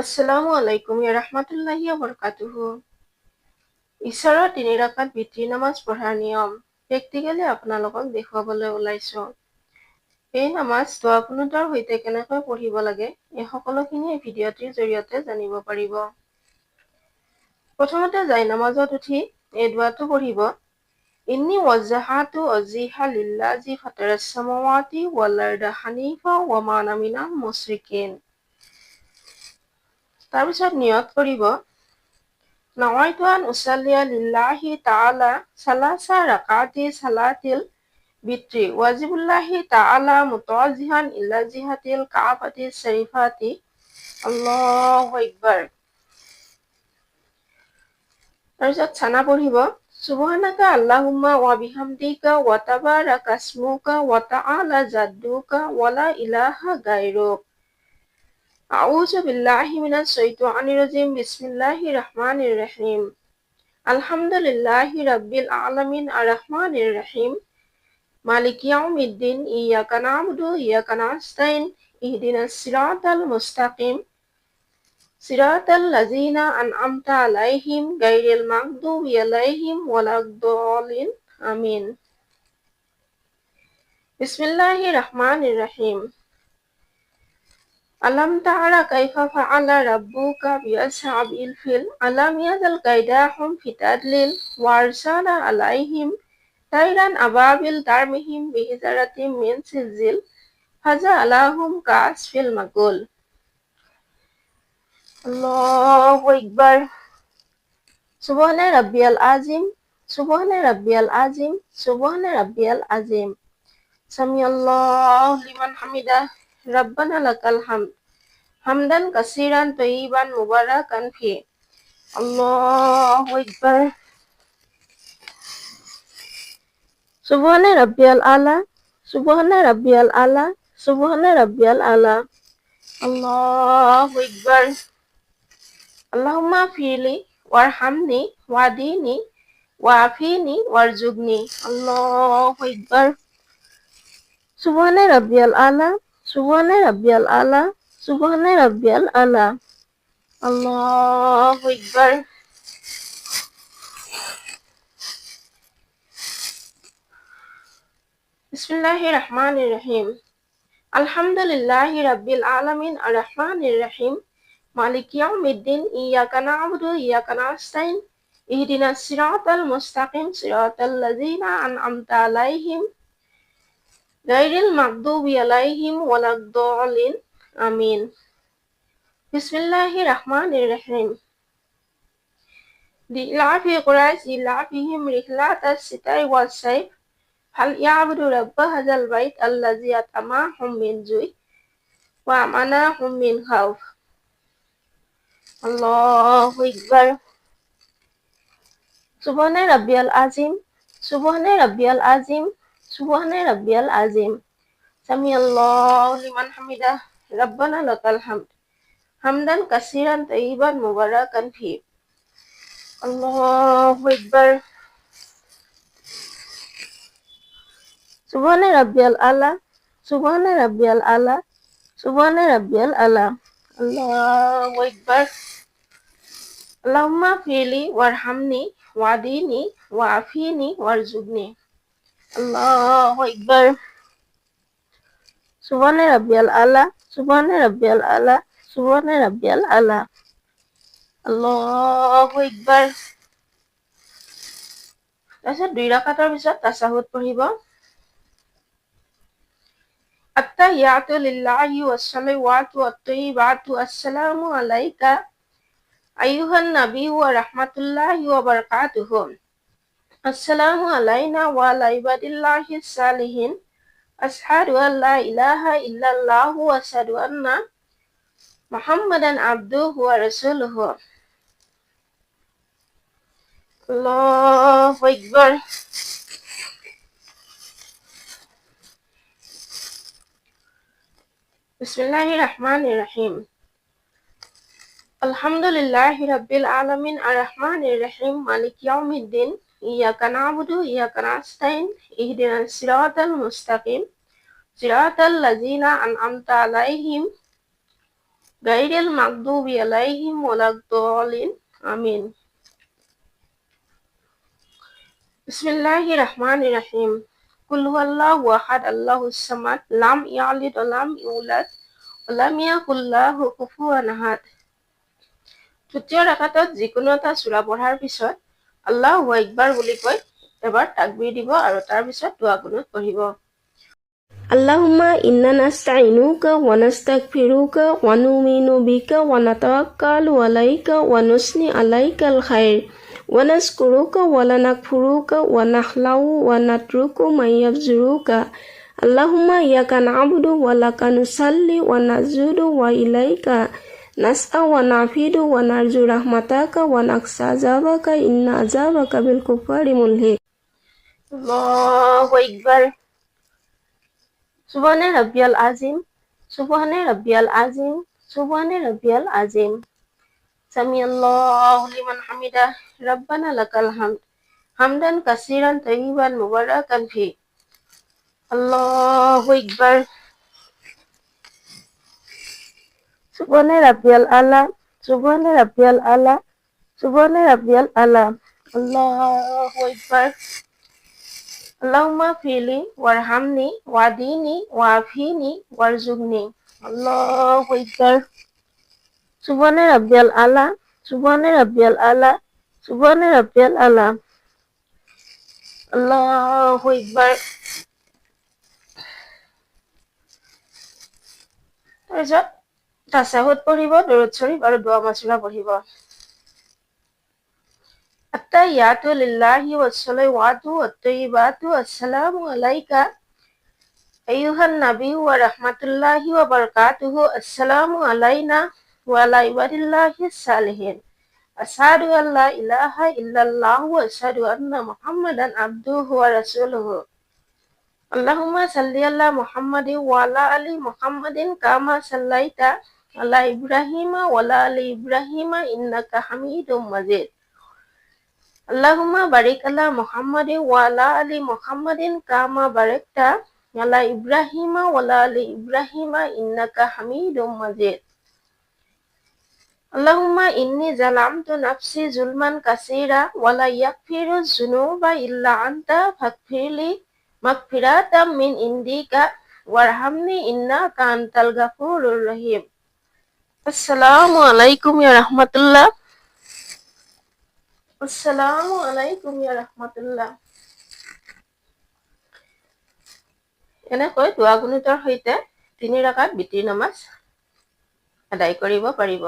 আসসালামু আলাইকুম রাহমাতুল্লাহি ওয়া বাৰাকাতুহু। ঈশ্বৰৰ 3 ৰাকাত বিত্ৰি নামাজ পঢ়াৰ নিয়ম প্ৰেক্টিকেলি আপোনালোকক দেখুৱাবলৈ ওলাইছো। এই নামাজ দোৱা কুনুতৰ সৈতে কেনেকৈ পঢ়িব লাগে এই সকলোখিনি ভিডিঅ'টিৰ জৰিয়তে জানিব পাৰিব। প্ৰথমতে নামাজত উঠি এই দোৱাটো পঢ়িব। ইন্নী ৱাজ্জাহাতু ৱজহিয়া লিল্লাযী ফাতাৰাছ সামাৱাতি ৱাল আৰদা হানিফা ওয়া মা আনা মিনাল মুশৰিকিন। তাৰপিছত নিয়ত কৰিব, নাৱাইতু আন উছল্লিয়া লিল্লাহি তাআলা সালাসা ৰাকাতি সালাতিল বিত্ৰি ৱাজিবুল্লাহি তাআলা মুতাৱাজ্জিহান ইলা জিহাতিল কাবাতি শৰীফাতি। আল্লাহু আকবার। তাৰপিছত ছানা পঢ়িব, সুবহানাকা আল্লাহুম্মা ওয়া বিহামদিকা ওয়া তাবাৰাকা ইসমুকা ওয়া তাআলা জাদ্দুকা ওয়া লা ইলাহা গায়ৰুক। আউযু বিল্লাহি মিনাশ শাইতানিৰ ৰাজিম। বিসমিল্লাহিৰ রাহমানির রাহিম। আলহামদুলিল্লাহি রাব্বিল আলামিন আর-রাহমানির রাহিম মালিকি ইয়াউমিদ্দিন। ইয়্যাকা না'বুদু ওয়া ইয়্যাকা নাস্তাইন। ইহদিনাস সিরাতাল মুস্তাকিম সিরাতাল লাযিনা আন'আমতা আলাইহিম গায়রিল মাগদুবি আলাইহিম ওয়ালাদ-দাল্লিন। আমিন। বিসমিল্লাহির রাহমানির রাহিম। আলাম তারা কাইফা ফাআলা রাব্বুকা বিআসহাবিল ফিল। আলাম ইয়াজাল কাইদাহুম ফি তাদলিল ওয়া আরসালা আলাইহিম তাইরান আবাবিল তারমিহিম বিহিজারাতিম মিন সিজিল ফাজআলাহুম কাসফিল মাকুল। আল্লাহু আকবার। সুবহানা রাব্বিয়াল আযীম, সুবহানা রাব্বিয়াল আযীম, সুবহানা রাব্বিয়াল আযীম। সামিআল্লাহু লিমান হামিদাহ। রাব্বানা লাকাল হামদ হামদান কাসীরান তাইয়িবান মুবারাকান ফি। আল্লাহু আকবার। সুবহানা রাব্বিয়াল আলা, সুবহানা রাব্বিয়াল আলা, সুবহানা রাব্বিয়াল আলা। আল্লাহু আকবার। আল্লাহুম্মা ফিরলি ওয়ারহামনি ওয়াহদিনি ওয়াআফিনি ওয়ারজুকনি। আল্লাহু আকবার। সুবহানা রাব্বিয়াল আলা, সুবহানা রাব্বিয়াল আলা, সুবহানা রাব্বিয়াল আলা। আল্লাহু আকবার। বিসমিল্লাহির রাহমানির রাহিম। আলহামদুলিল্লাহি রাব্বিল আলামিন আর-রাহমানির রাহিম মালিকি ইয়াউমিদ্দিন। ইয়্যাকা না'বুদু ওয়া ইয়্যাকা নাস্তাইন। ইহদিনাস সিরাতাল মুস্তাকিম সিরাতাল লাযিনা আন'আমতা আলাইহিম গায়রিল মাগদুবি আলাইহিম ওয়ালাদ-দাল্লিন। আমিন। বিসমিল্লাহির রাহমানির রাহিম। লিইলাফি কুরাইশ ইলাফিহিম রিহলাতাস শিতাই ওয়াস সাইফ ফালইয়াবুদু রাব্ব হাযাল বাইত আল্লাযী আত'আমাহুম মিন জুই ওয়া আমানাহুম মিন খাউফ। আল্লাহু আকবার। সুবহানা রাব্বিয়াল আযীম, সুবহানা রাব্বিয়াল আযীম, সুবহানা রাব্বিয়াল আযীম। সামিআল্লাহু লিমান হামিদাহ। রাব্বানা লাকাল হামদ হামদান কাসীরান তাইয়িবান মুবারাকান ফি। আল্লাহু আকবার। সুবহানা রাব্বিয়াল আলা, সুবহানা রাব্বিয়াল আলা, সুবহানা রাব্বিয়াল আলা। আল্লাহু আকবার। আল্লাহুম্মা ফিরলি ওয়ারহামনি ওয়াহদিনি ওয়াআফিনি ওয়ারজুকনি। আল্লাহু আকবার। সুবহানা রাব্বিয়াল আলা, সুবহানা রাব্বিয়াল আলা, সুবহানা রাব্বিয়াল আলা। আল্লাহু আকবার। তাৰপিছত 2 ৰাকাতৰ পিছত তাশাহুদ পঢ়িব। আত্তাহিয়াতু লিল্লাহি ওয়াস-সালাওয়াতু ওয়াত-তাইয়্যিবাতু আসসালামু আলাইকা আইয়ুহান নাবিয়্যু ওয়া রাহমাতুল্লাহি ওয়া বারাকাতুহু। আসসালামু আলাইনা ওয়া আলা ইবাদিল্লাহিস সালিহিন। আশহাদু আল লা ইলাহা ইল্লাল্লাহু ওয়া আশহাদু আন্না মুহাম্মাদান আবদুহু ওয়া রাসূলুহু। আল্লাহু আকবার। বিসমিল্লাহির রাহমানির রাহিম। আলহামদুলিল্লাহি রাব্বিল আলামিন আর-রাহমানির রাহিম মালিকি ইয়াউমিদ্দিন। ইয়্যাকা না'বুদু ওয়া ইয়্যাকা নাস্তাইন। ইহদিনাস সিরাতাল মুস্তাকিম সিরাতাল লাযিনা আন'আমতা আলাইহিম গাইরিল মাগদুবি আলাইহিম ওয়ালাদ-দাল্লিন। আমিন। বিসমিল্লাহির রহমানির রহিম। কুল হুয়াল্লাহু আহাদ আল্লাহুস সামাদ লাম ইয়ালিদ ওয়া লাম ইউলাদ ওয়া লাম ইয়াকুল লাহু কুফুয়ান আহাদ। তৃতীয় ৰাকাতত যিকোনো এটা সূৰা পঢ়াৰ পিছত আল্লাহু আকবার বুলি কৈ এবাৰ তাকবীৰ দিব আৰু তাৰ পিছত দোয়া কুনুত পঢ়িব। আল্লাহুম্মা ইন্না নাস্তাইনুকা ওয়া নাস্তাগফিরুকা ওয়া নুমিনু বিকা ওয়া নাতাওয়াক্কালু আলাইকা ওয়া নুসনি আলাইকাল খাইর ওয়া নাশকুরুকা ওয়া লা নাকফুরুকা ওয়া নাখলাউ ওয়া নাতরুকু মা ইয়াফজুরুকা। আল্লাহুম্মা ইয়াকা না'বুদু ওয়া লাকা নুসাল্লি ওয়া নাসজুদু ওয়া ইলাইকা নাসআ ওয়া নাফিদু ওয়া নারজু রাহমাতাকা ওয়া নাকসা আযাবাকা ইন্না আযাবাকা বিল কুফারি মুলহিক। আল্লাহু আকবার। সুবহানে রাব্বিয়াল আযীম, সুবহানে রাব্বিয়াল আযীম, সুবহানে রাব্বিয়াল আযীম। সামিআল্লাহু লিমান হামিদা, রাব্বানা লাকাল হামদ, হামদান কাসীরান তাইয়িবান মুবারাকান ফি। আল্লাহু আকবার। সুবহানে রাব্বিয়াল আলা, সুবহানে রাব্বিয়াল আলা, সুবহানে রাব্বিয়াল আলা। আল্লাহু আকবার। আল্লাহুম্মা ফিলি ওয়ারহামনি ওয়াদিনি ওয়াফিনি ওয়ারজুকনি। আল্লাহু আকবার। সুবহানে রাব্বিয়াল আলা, সুবহানে রাব্বিয়াল আলা, সুবহানে রাব্বিয়াল আলা। আল্লাহু আকবার। তাৰপিছত তাশাহুদ পঢ়িব, দৰুদ শৰীফ আৰু দোয়া মাসুৰা পঢ়িব। আত্তাহিয়াতু লিল্লাহি ওয়াসসালাওয়াতু ওয়াত-তাইয়্যিবাতু আসসালামু আলাইকা আইয়ুহান নাবিয়্যু ওয়া রাহমাতুল্লাহি ওয়া বারাকাতুহু। আসসালামু আলাইনা ওয়া আলা ইবাদিল্লাহিস সালিহিন। আশহাদু আল্লা ইলাহা ইল্লাল্লাহু ওয়া আশহাদু আন্না মুহাম্মাদান আবদুহু ওয়া রাসূলুহু। আল্লাহুম্মা সাল্লি আলা মুহাম্মাদিন ওয়া আলা আলি মুহাম্মাদিন কামা সাল্লাইতা আলা ইব্রাহিমা ওয়া আলা আলি ইব্রাহিমা ইন্নাকা হামিদুম মাজিদ। আল্লাহুম্মা বারিক আলা মুহাম্মাদিন ওয়া আলা আলি মুহাম্মাদিন কামা বারাকতা আলা ইব্রাহিমা ওয়া আলা আলি ইব্রাহিমা ইন্নাকা হামিদুম মাজিদ। আল্লাহুম্মা ইন্নী যালামতু নাফসি যুলমান কাসীরা ওয়া লা ইয়াগফিরুয যুনুবা ইল্লা আনতা ফাগফিরলি মাগফিরাতাম মিন ইনদিকা ওয়ারহামনি ইন্নাকা আনতাল গাফুরুর রহিম। আসসালামু আলাইকুম ইয়া রাহমাতুল্লাহ। আসসালামু আলাইকুম ইয়া ৰাহমাতুল্লাহ। এনেকৈ দোয়া কুনুতৰ সৈতে 3 ৰাকাত বিতিৰ নামাজ আদায় কৰিব পাৰিব।